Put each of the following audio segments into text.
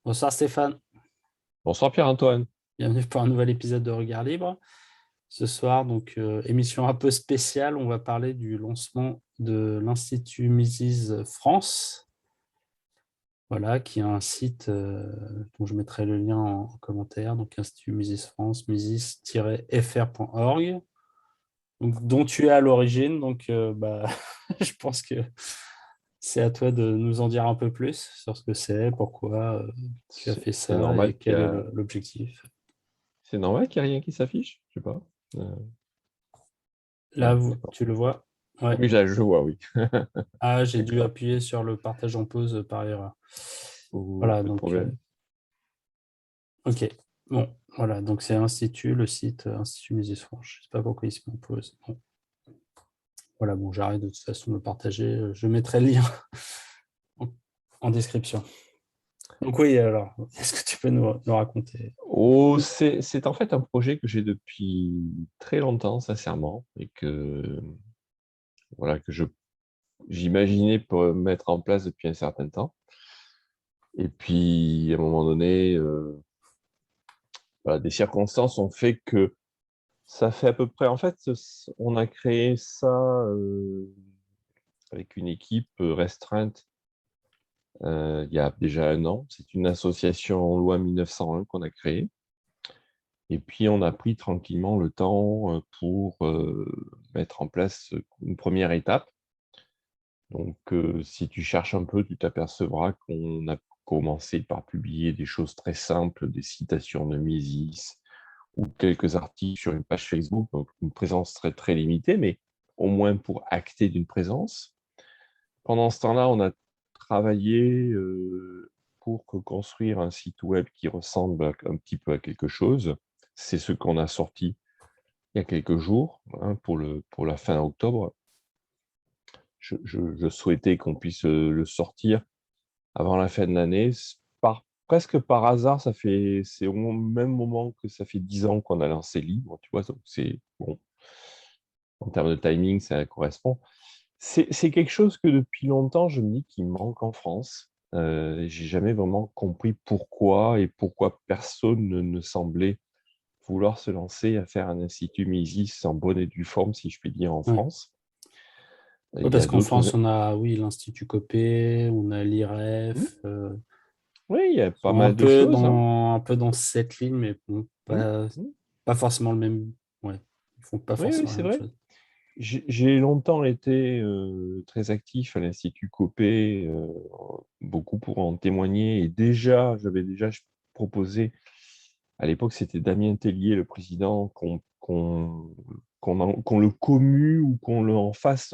Bonsoir Stéphane, Bonsoir Pierre-Antoine. bienvenue pour un nouvel épisode de Regard Libre. Ce soir, donc émission un peu spéciale, on va parler du lancement de l'Institut Mises France, voilà, qui est un site dont je mettrai le lien en commentaire, donc Institut Mises France, mises-fr.org, donc, dont tu es à l'origine, donc je pense que c'est à toi de nous en dire un peu plus sur ce que c'est, pourquoi tu as fait C'est ça et normal qu'il y quel est a... l'objectif. c'est normal qu'il n'y ait rien qui s'affiche? Je sais pas. Là, Ouais, d'accord. tu le vois? Ouais. Oui, là, je vois, oui. Ah, j'ai dû D'accord. appuyer sur le partage en pause par erreur. Oh, Voilà, pas de donc, problème. ok. Bon, voilà, donc c'est Institut, le site Institut Mises France. Je ne sais pas pourquoi il se met en pause. Bon. Voilà, bon, j'arrête de toute façon de le partager. Je mettrai le lien en, en description. Donc oui, alors, est-ce que tu peux nous raconter? Oh, c'est en fait un projet que j'ai depuis très longtemps, sincèrement, et que, voilà, j'imaginais pour mettre en place depuis un certain temps. Et puis, à un moment donné, voilà, des circonstances ont fait que ça fait à peu près, en fait, on a créé ça avec une équipe restreinte il y a déjà un an. C'est une association loi 1901 qu'on a créée. Et puis, on a pris tranquillement le temps pour mettre en place une première étape. Donc, si tu cherches un peu, tu t'apercevras qu'on a commencé par publier des choses très simples, des citations de Mises ou quelques articles sur une page Facebook. Donc, une présence très, très limitée, mais au moins pour acter d'une présence. Pendant ce temps-là, on a travaillé pour construire un site web qui ressemble un petit peu à quelque chose. C'est ce qu'on a sorti il y a quelques jours, hein, pour la fin octobre. Je souhaitais qu'on puisse le sortir avant la fin de l'année. Presque par hasard, c'est au même moment que ça fait 10 ans qu'on a lancé Libre, tu vois, donc c'est bon, en termes de timing, ça correspond. C'est quelque chose que depuis longtemps, je me dis qu'il manque en France. J'ai jamais vraiment compris pourquoi et pourquoi personne ne semblait vouloir se lancer à faire un institut Mises en bonne et due forme, si je puis dire, en Ouais. France. Ouais, Il y parce a qu'en d'autres... France, on a, oui, l'Institut Copé, on a Hmm. l'IREF, Oui, il y a pas sont mal de choses, hein. un peu dans cette ligne, mais bon, Hmm. Hmm. pas forcément le même. Ouais, ils font pas Oui, oui, forcément la c'est même vrai. chose. J'ai longtemps été très actif à l'Institut Copé, beaucoup pour en témoigner. Et j'avais déjà proposé, à l'époque, c'était Damien Tellier, le président, qu'on le commue ou qu'on le en fasse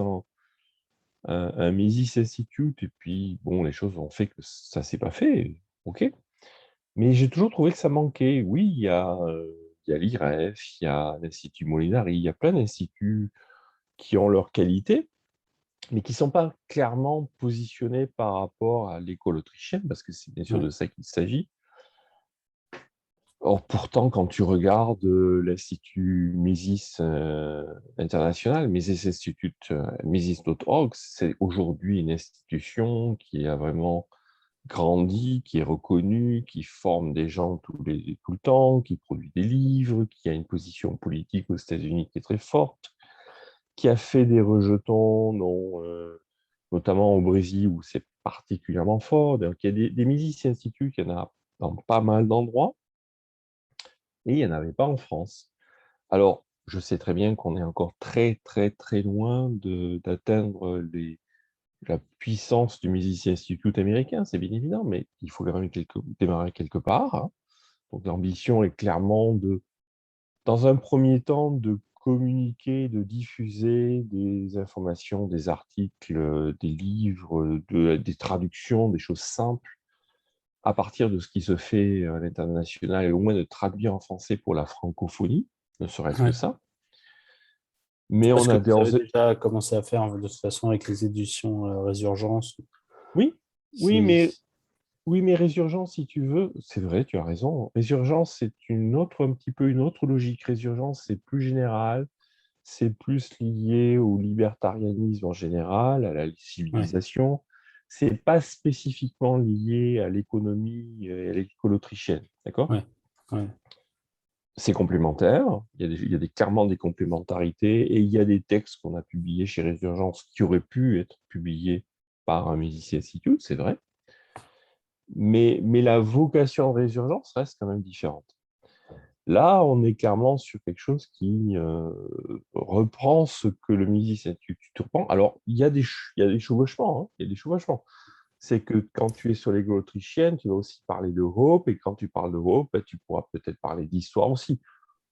un Mises Institute. Et puis, bon, les choses ont fait que ça s'est pas fait. OK. Mais j'ai toujours trouvé que ça manquait. Oui, il y a l'IREF, il y a l'Institut Molinari, il y a plein d'instituts qui ont leur qualité, mais qui ne sont pas clairement positionnés par rapport à l'école autrichienne, parce que c'est bien sûr Ouais. de ça qu'il s'agit. Or, pourtant, quand tu regardes l'Institut Mises international, Mises Institute, Mises.org, c'est aujourd'hui une institution qui a vraiment grandi, qui est reconnue, qui forme des gens tout le temps, qui produit des livres, qui a une position politique aux États-Unis qui est très forte, qui a fait des rejetons, notamment au Brésil, où c'est particulièrement fort. Donc, il y a des Mises Institute, il y en a dans pas mal d'endroits, et il n'y en avait pas en France. Alors, je sais très bien qu'on est encore très, très, très loin d'atteindre la puissance du Mises Institute américain, c'est bien évident, mais il faut quand même démarrer quelque part, hein. Donc, l'ambition est clairement dans un premier temps, de communiquer, de diffuser des informations, des articles, des livres, des traductions, des choses simples, à partir de ce qui se fait à l'international, et au moins de traduire en français pour la francophonie, ne serait-ce que Ouais. ça. Mais Parce on que a vous avez déjà commencé à faire de toute façon avec les éditions Résurgence. Oui, oui, Si... mais oui, mais Résurgence, si tu veux, c'est vrai, tu as raison. Résurgence, c'est un petit peu une autre logique. Résurgence, c'est plus général, c'est plus lié au libertarianisme en général, à la Ouais. civilisation. c'est pas spécifiquement lié à l'économie et à l'école autrichienne, d'accord? Ouais, ouais, C'est complémentaire, clairement des complémentarités, et il y a des textes qu'on a publiés chez Résurgence qui auraient pu être publiés par un Médicis Institute, c'est vrai, mais la vocation de Résurgence reste quand même différente. Là, on est clairement sur quelque chose qui reprend ce que le Médicis Institute reprend. Alors, il y a des chevauchements, hein, il y a des chevauchements. C'est que quand tu es sur l'école autrichienne, tu vas aussi parler d'Europe, et quand tu parles d'Europe, ben, tu pourras peut-être parler d'histoire aussi.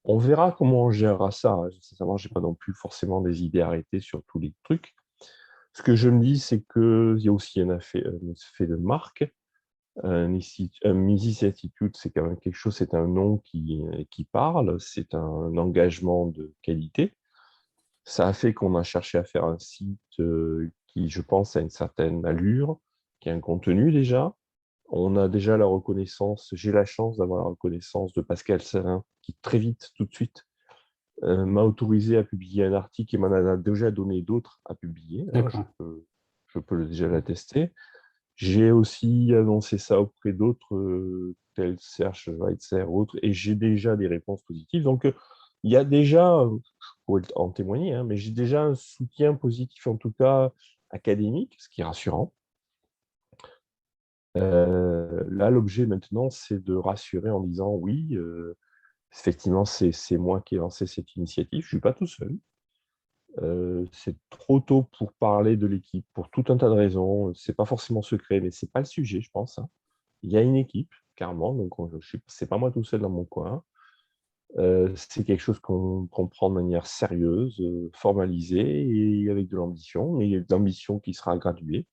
On verra comment on gérera ça, hein. Sincèrement, je n'ai pas non plus forcément des idées arrêtées sur tous les trucs. Ce que je me dis, c'est qu'il y a aussi un effet de marque. Un Mises Institute, c'est quand même quelque chose, c'est un nom qui parle, c'est un engagement de qualité. Ça a fait qu'on a cherché à faire un site qui, je pense, a une certaine allure, qui a un contenu déjà. On a déjà la reconnaissance, j'ai la chance d'avoir la reconnaissance de Pascal Serin, qui très vite, tout de suite, m'a autorisé à publier un article et m'en a déjà donné d'autres à publier, hein, d'accord. je peux déjà l'attester. J'ai aussi annoncé ça auprès d'autres, tels Serge Weitzer, autres, et j'ai déjà des réponses positives. Donc, il y a déjà, je pourrais en témoigner, hein, mais j'ai déjà un soutien positif, en tout cas académique, ce qui est rassurant. Là, l'objet maintenant, c'est de rassurer en disant oui, effectivement, c'est moi qui ai lancé cette initiative, je ne suis pas tout seul. C'est trop tôt pour parler de l'équipe, pour tout un tas de raisons. C'est pas forcément secret, mais c'est pas le sujet, je pense, hein. Il y a une équipe, clairement, donc c'est pas moi tout seul dans mon coin. C'est quelque chose qu'on prend de manière sérieuse, formalisée et avec de l'ambition, mais de l'ambition qui sera graduée.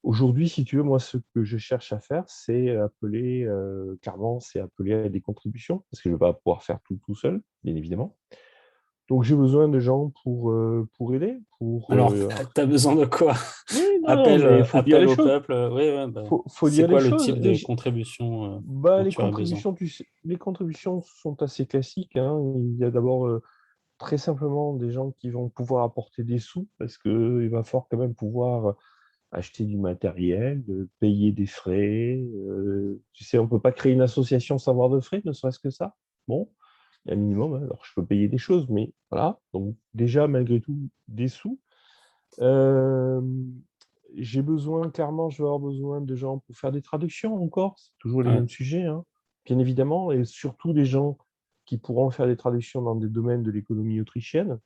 Aujourd'hui, si tu veux, moi, ce que je cherche à faire, c'est appeler, clairement, c'est appeler à des contributions, parce que je ne vais pas pouvoir faire tout seul, bien évidemment. Donc, j'ai besoin de gens pour aider, Alors, tu as besoin de quoi? Oui, non, non, mais il faut dire Appel les au choses. peuple. Oui, ouais, bah, Faut c'est dire les quoi le choses. type de contribution Bah, dont tu aurais besoin? les contributions sont assez classiques, hein. Il y a d'abord très simplement des gens qui vont pouvoir apporter des sous, parce qu'il va falloir quand même pouvoir acheter du matériel, payer des frais. Tu sais, on ne peut pas créer une association sans avoir de frais, ne serait-ce que ça. Bon, il y a un minimum, hein. Alors je peux payer des choses, mais voilà. Donc déjà, malgré tout, des sous. Euh, j'ai besoin, clairement, je vais avoir besoin de gens pour faire des traductions encore. C'est toujours les Ouais, mêmes sujets, hein, bien évidemment, et surtout des gens qui pourront faire des traductions dans des domaines de l'économie autrichienne.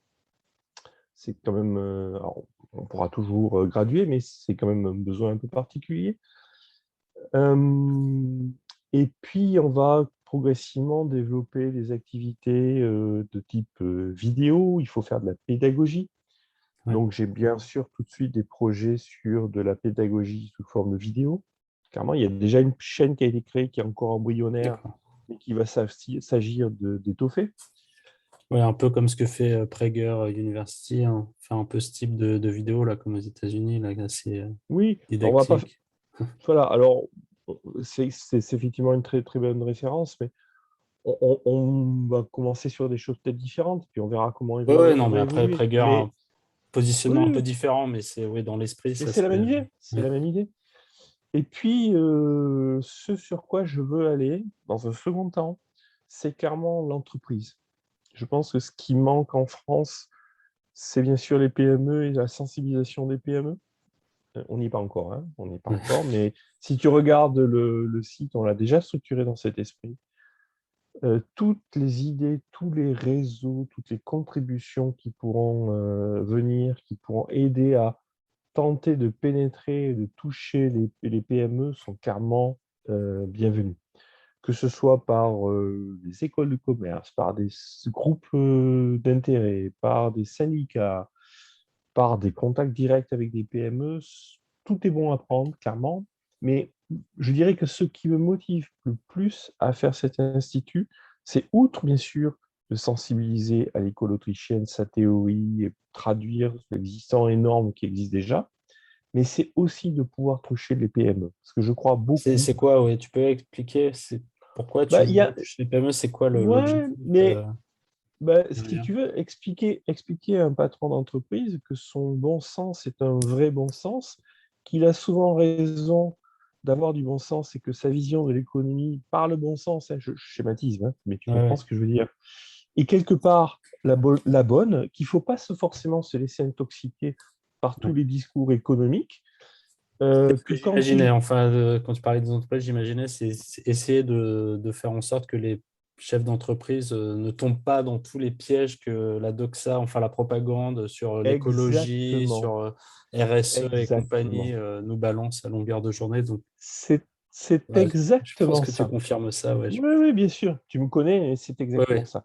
C'est quand même, alors, on pourra toujours graduer, mais c'est quand même un besoin un peu particulier. Euh, et puis, on va progressivement développer des activités de type vidéo. Il faut faire de la pédagogie. ouais, Donc, j'ai bien sûr tout de suite des projets sur de la pédagogie sous forme de vidéo. Clairement, il y a déjà une chaîne qui a été créée, qui est encore embryonnaire, d'accord. mais qui va s'agir d'étoffer. Ouais, un peu comme ce que fait Prager University, hein. Faire un peu ce type de vidéo, là, comme aux États-Unis, là, assez Oui, on va pas. didactique. Voilà, alors, c'est effectivement une très, très bonne référence, mais on va commencer sur des choses peut-être différentes, puis on verra comment Ouais, ouais, non, on mais va après, évoluer. Prager, un Mais positionnement un peu oui, différent, mais c'est oui, dans l'esprit, mais ça c'est la serait. même idée. C'est Ouais, la même idée. Et puis, ce sur quoi je veux aller, dans un second temps, c'est clairement l'entreprise. Je pense que ce qui manque en France, c'est bien sûr les PME et la sensibilisation des PME. On n'y est pas encore, hein, on n'y est pas ouais. encore, mais si tu regardes le site, on l'a déjà structuré dans cet esprit. Toutes les idées, tous les réseaux, toutes les contributions qui pourront venir, qui pourront aider à tenter de pénétrer, de toucher les PME sont clairement bienvenues. Que ce soit par des écoles de commerce, par des groupes d'intérêt, par des syndicats, par des contacts directs avec des PME, tout est bon à prendre, clairement. Mais je dirais que ce qui me motive le plus à faire cet institut, c'est outre, bien sûr, de sensibiliser à l'école autrichienne, sa théorie, et traduire l'existant énorme qui existe déjà, mais c'est aussi de pouvoir toucher les PME. Parce que je crois beaucoup. C'est quoi, ouais, tu peux expliquer pourquoi Bah, tu il y veux a... toucher les PME, c'est quoi Ouais, l'objectif mais bah, si derrière? tu veux expliquer à un patron d'entreprise que son bon sens est un vrai bon sens, qu'il a souvent raison d'avoir du bon sens et que sa vision de l'économie, par le bon sens, hein, je schématise, hein, mais tu comprends Ouais, ce que je veux dire, est quelque part la bonne, qu'il ne faut pas forcément se laisser intoxiquer par tous ouais. les discours économiques, C'est ce que que quand j'imaginais. il... Enfin, quand tu parlais des entreprises, j'imaginais, c'est essayer de faire en sorte que les chefs d'entreprise ne tombent pas dans tous les pièges que la doxa, enfin la propagande sur l'écologie, Exactement, sur RSE et compagnie exactement. nous balance à longueur de journée. Donc, C'est ouais, je pense exactement que tu ça. confirmes ça. Ouais, Oui, oui, bien sûr, tu me connais, et c'est ouais, exactement ouais. ça.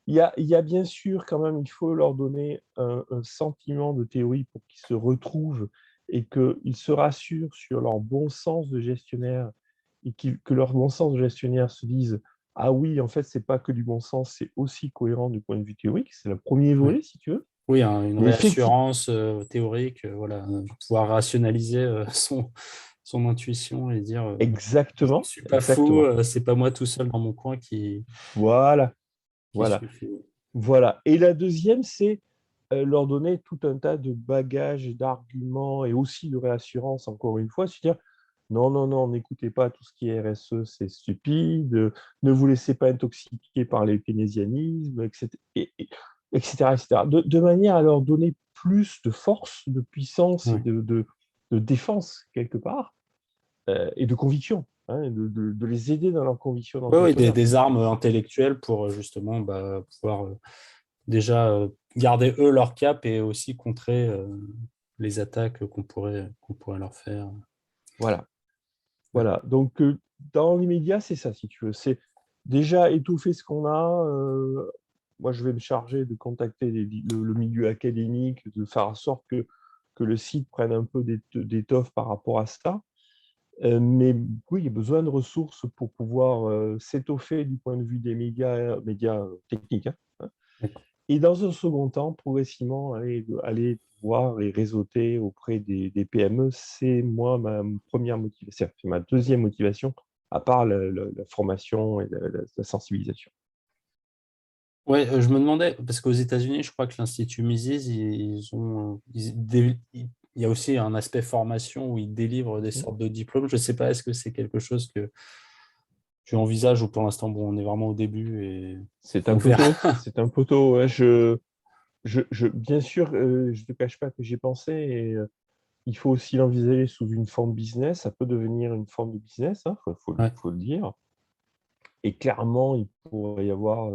Il y a bien sûr quand même, il faut leur donner un sentiment de théorie pour qu'ils se retrouvent et qu'ils se rassurent sur leur bon sens de gestionnaire et que leur bon sens de gestionnaire se dise: ah oui, en fait, c'est pas que du bon sens, c'est aussi cohérent du point de vue théorique. C'est le premier Ouais. volet, si tu veux. Oui, hein, une Mais effectivement, réassurance théorique, voilà, pouvoir rationaliser son intuition et dire je ne exactement, suis pas fou, exactement. c'est pas moi tout seul dans mon coin Voilà, qui voilà. suis fou. Voilà. Et la deuxième, c'est leur donner tout un tas de bagages et d'arguments et aussi de réassurance, encore une fois, c'est-à-dire non, non, non, n'écoutez pas tout ce qui est RSE, c'est stupide, ne vous laissez pas intoxiquer par les keynésianismes, etc., etc., etc. De manière à leur donner plus de force, de puissance et Ouais. de défense, quelque part, et de conviction, hein, de les aider dans leur conviction Ouais, ouais, d'entrepreneur. des armes intellectuelles pour justement pouvoir déjà garder eux leur cap et aussi contrer les attaques qu'on pourrait leur faire. Voilà. Ouais. Voilà, donc dans l'immédiat, c'est ça, si tu veux. C'est déjà étouffer ce qu'on a. Moi, je vais me charger de contacter le milieu académique, de faire en sorte que le site prenne un peu d'étoffe par rapport à ça. Mais oui, il y a besoin de ressources pour pouvoir s'étoffer du point de vue des médias techniques, hein. D'accord. Et dans un second temps, progressivement, aller voir et réseauter auprès des PME, c'est moi ma première motivation, c'est ma deuxième motivation, à part la formation et la sensibilisation. Ouais, je me demandais, parce qu'aux États-Unis, je crois que l'Institut Mises, il y a aussi un aspect formation où ils délivrent des Mhm. sortes de diplômes. Je ne sais pas, est-ce que c'est quelque chose que tu envisages ou pour l'instant, bon, on est vraiment au début et C'est on un verra. poteau, c'est un poteau. Ouais, bien sûr, je ne te cache pas que j'y ai pensé et il faut aussi l'envisager sous une forme business. Ça peut devenir une forme de business, hein, Ouais, faut le dire. Et clairement, il pourrait y avoir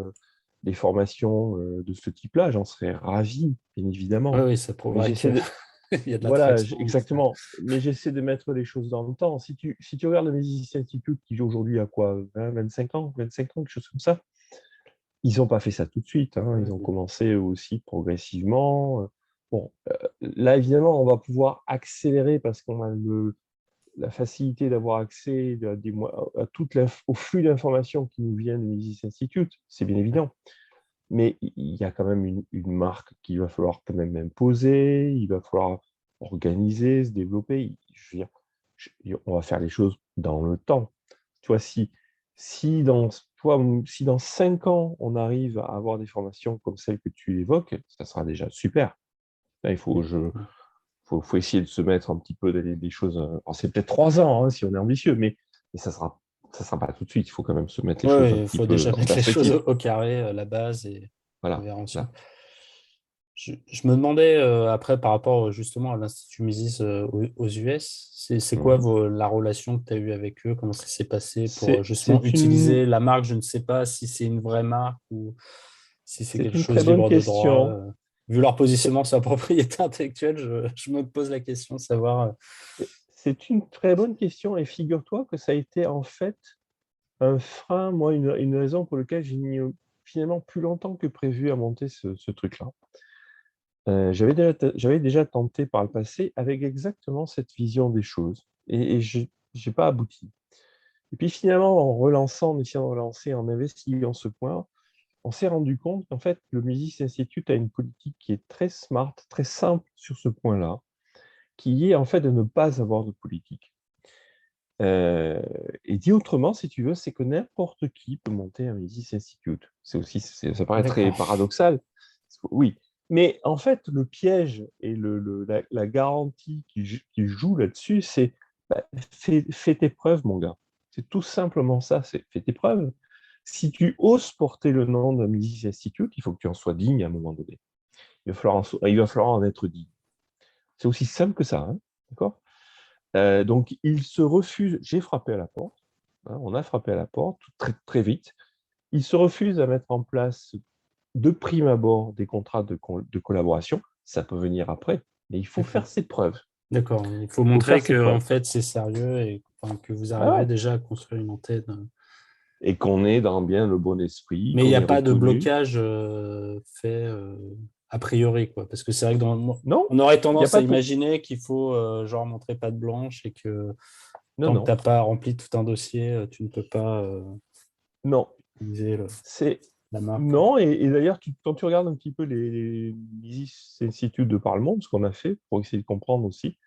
des formations de ce type-là. J'en serais ravi, bien ouais, évidemment. oui, ça Mais prouvera j'essaie qu'il de, y a de voilà, l'attraction. exactement. Mais j'essaie de mettre les choses dans le temps. Si tu regardes le Médicis Institute, qui aujourd'hui a quoi, 20, 25 ans, quelque chose comme ça, ils n'ont pas fait ça tout de suite, hein. Ils ont Ouais, commencé aussi progressivement. Bon, là, évidemment, on va pouvoir accélérer parce qu'on a la facilité d'avoir accès à au flux d'informations qui nous viennent du Médicis Institute, c'est bien évident. Mais il y a quand même une marque qu'il va falloir quand même imposer, il va falloir organiser, se développer. Je veux dire, on va faire les choses dans le temps. Tu vois, si dans 5 ans, on arrive à avoir des formations comme celles que tu évoques, ça sera déjà super. Là, faut essayer de se mettre un petit peu des choses. Alors, c'est peut-être 3 ans, hein, si on est ambitieux, mais ça sera pas tout de suite. Il faut quand même se mettre les choses un ouais, il petit faut peu déjà en mettre les choses perspective. au carré, la base, et on Voilà. verra ensuite. Voilà. Je me demandais après par rapport justement à l'Institut Mises aux US, c'est quoi Mhm. la relation que tu as eue avec eux? Comment ça s'est passé pour justement C'est utiliser la marque? Je ne sais pas si c'est une vraie marque ou si c'est c'est quelque une très chose bonne libre de droit. question. Vu leur C'est positionnement sur la propriété intellectuelle, je me pose la question de savoir. c'est une très bonne question et figure-toi que ça a été en fait un frein, moi, une raison pour laquelle j'ai mis finalement plus longtemps que prévu à monter ce truc-là. J'avais déjà tenté par le passé avec exactement cette vision des choses et je n'ai pas abouti. Et puis finalement, en essayant de relancer, en investiguant ce point, on s'est rendu compte qu'en fait, le Mises Institute a une politique qui est très smart, très simple sur ce point-là, qui est en fait de ne pas avoir de politique. Euh, et dit autrement, si tu veux, c'est que n'importe qui peut monter un Mises Institute. Ça paraît très D'accord. paradoxal. Oui, Mais en fait, le piège et la garantie qui joue là-dessus, c'est bah, fais tes preuves, mon gars. C'est tout simplement ça, c'est fais tes preuves. Si tu oses porter le nom d'un Mises Institute, il faut que tu en sois digne à un moment donné. Il va falloir en être digne. C'est aussi simple que ça, hein, d'accord? Donc, il se refuse, j'ai frappé à la porte, hein, on a frappé à la porte très, très vite. Il se refuse à mettre en place de prime abord des contrats de collaboration. Ça peut venir après, mais il faut faire D'accord. ses preuves. D'accord. Il faut Il faut faire montrer ses que en preuves. fait c'est sérieux et enfin, que vous Ah arrivez ouais. déjà à construire une antenne. Et qu'on est dans bien le bon esprit, Mais il n'y qu'on a est pas de reconnu. blocage fait a priori, quoi. Parce que c'est vrai que Non, on aurait il n'y a tendance à pas de... imaginer qu'il faut genre montrer patte blanche et que Non, tant que tu non, n'as pas rempli tout un dossier, tu ne peux pas non. utiliser C'est... la marque. Non, et d'ailleurs, quand tu regardes un petit peu les Mises Institutes de par le monde, ce qu'on a fait pour essayer de comprendre aussi,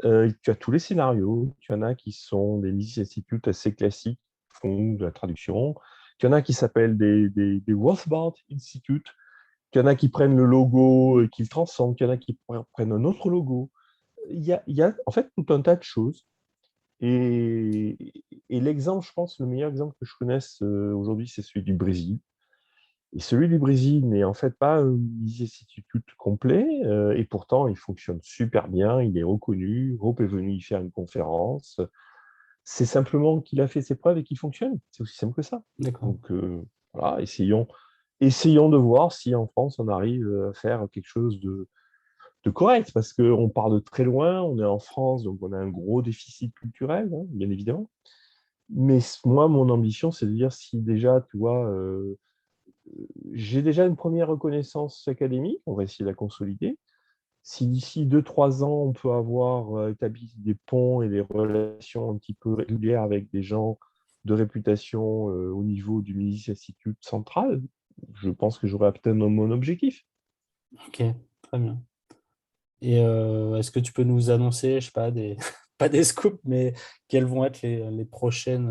tu as tous les scénarios. Tu en as qui sont des Mises Institutes assez classiques, qui font de la traduction. Tu en as qui s'appellent des Rothbard Institute. Tu en as qui prennent le logo et qui le transforment. Tu en as qui prennent un autre logo. Il y a en fait tout un tas de choses. Et, et l'exemple, je pense, le meilleur exemple que je connaisse aujourd'hui, c'est celui du Brésil. Et celui du Brésil n'est en fait pas un Mises Institute complet, et pourtant il fonctionne super bien, il est reconnu, Hope est venu y faire une conférence. C'est simplement qu'il a fait ses preuves et qu'il fonctionne. C'est aussi simple que ça. D'accord. Donc voilà, essayons de voir si en France on arrive à faire quelque chose de correct, parce qu'on part de très loin, on est en France, donc on a un gros déficit culturel, hein, bien évidemment. Mais moi, mon ambition, c'est de dire si déjà, tu vois, j'ai déjà une première reconnaissance académique, on va essayer de la consolider. Si d'ici 2 3 ans, on peut avoir établi des ponts et des relations un petit peu régulières avec des gens de réputation au niveau du Mises Institute central, je pense que j'aurai atteint mon objectif. Ok, très bien. Et est-ce que tu peux nous annoncer, je sais pas, pas des scoops, mais quelles vont être les prochaines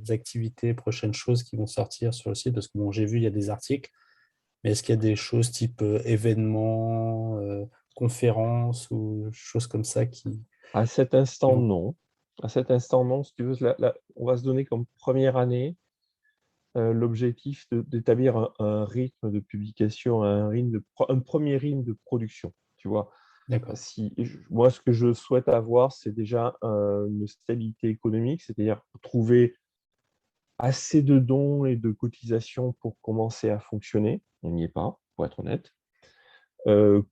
activités, prochaines choses qui vont sortir sur le site? Parce que bon, j'ai vu, il y a des articles, mais est-ce qu'il y a des choses type événements, conférences ou choses comme ça À cet qui instant, vont... non. À cet instant, non. Si tu veux, on va se donner comme première année l'objectif d'établir un rythme de publication, un premier rythme de production. Tu vois, D'accord. moi, ce que je souhaite avoir, c'est déjà une stabilité économique, c'est-à-dire trouver assez de dons et de cotisations pour commencer à fonctionner. On n'y est pas, pour être honnête.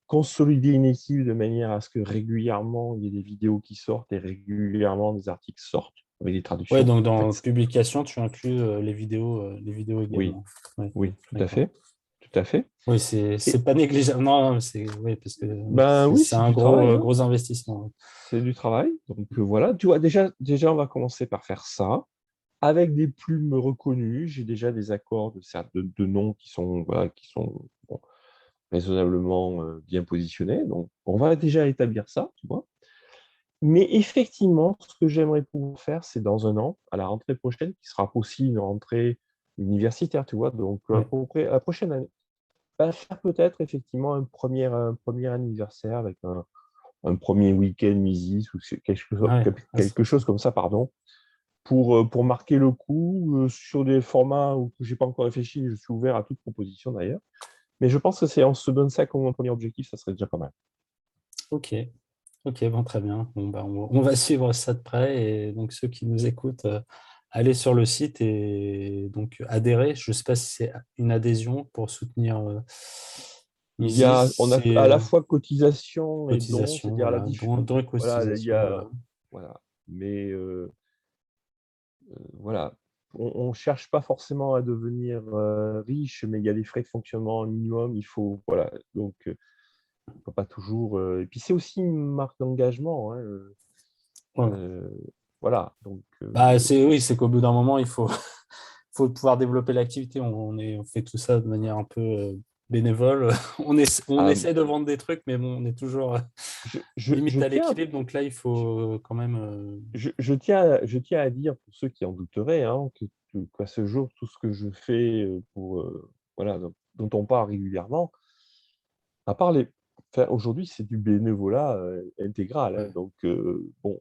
Consolider une équipe de manière à ce que régulièrement, il y ait des vidéos qui sortent et régulièrement des articles sortent avec des Ouais, traductions. donc En dans fait, publication, tu inclus les vidéos oui, également. Ouais, oui, tout à d'accord. fait. Tout à fait. Oui, Et, c'est pas négligeable. Non, c'est oui, parce que oui, ben oui, c'est c'est un du travail, hein. gros investissement. C'est du travail. Donc voilà, tu vois, déjà, on va commencer par faire ça avec des plumes reconnues. J'ai déjà des accords de noms qui sont, voilà, bon, raisonnablement bien positionnés. Donc, on va déjà établir ça, tu vois. Mais effectivement, ce que j'aimerais pouvoir faire, c'est dans un an, à la rentrée prochaine, qui sera aussi une rentrée universitaire, tu vois. Donc, Oui, à peu près la prochaine année, bah, faire peut-être effectivement un premier anniversaire avec un premier week-end Misis ou ouais. Ah, quelque chose comme ça, pardon, pour marquer le coup sur des formats où je n'ai pas encore réfléchi, je suis ouvert à toute proposition d'ailleurs. Mais je pense que c'est on se donne ça comme un premier objectif, ça serait déjà pas mal. ok, ok, bon, très bien. Bon, bah, on va suivre ça de près et donc ceux qui nous écoutent, allez sur le site et donc adhérer. Je ne sais pas si c'est une adhésion pour soutenir On Isis, a c'est à la fois cotisation et don, cotisation, c'est-à-dire voilà, don et voilà, cotisation, voilà. voilà. Mais voilà, on ne cherche pas forcément à devenir riche, mais il y a des frais de fonctionnement minimum, il faut, voilà, donc on peut pas toujours. Et puis c'est aussi une marque d'engagement, hein, Voilà. euh, voilà, donc Bah, oui, c'est qu'au bout d'un moment, il faut, faut pouvoir développer l'activité. On fait tout ça de manière un peu bénévole. On ah, essaie de vendre des trucs, mais bon, on est toujours limite je à tiens, l'équilibre. Donc là, il faut quand même. je tiens à dire pour ceux qui en douteraient, hein, qu'à ce jour, tout ce que je fais pour voilà, dont on parle régulièrement, À part les enfin, aujourd'hui, c'est du bénévolat, intégral, hein, Ouais. donc bon,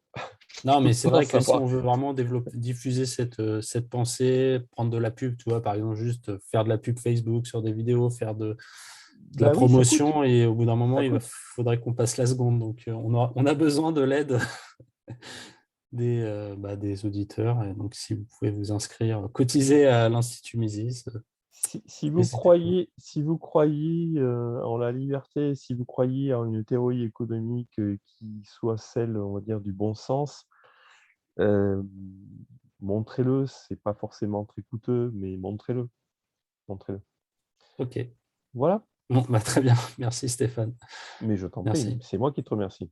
Non, je mais peux c'est pas vrai que si savoir. on veut vraiment diffuser cette pensée, prendre de la pub, tu vois, par exemple, juste faire de la pub Facebook sur des vidéos, faire de la Ben oui, ça coûte, promotion, et au bout d'un moment, ça coûte. faudrait qu'on passe la seconde. Donc, on a besoin de l'aide des auditeurs. Et donc, si vous pouvez vous inscrire, cotiser à l'Institut Mises, Si vous n'hésitez pas. croyez, en la liberté, si vous croyez en une théorie économique, qui soit celle, on va dire, du bon sens, hem, montrez-le. C'est pas forcément très coûteux, mais montrez-le, montrez-le. OK. Voilà, Bon, bah, très bien. Merci Stéphane. mais je t'en prie, Merci. c'est moi qui te remercie.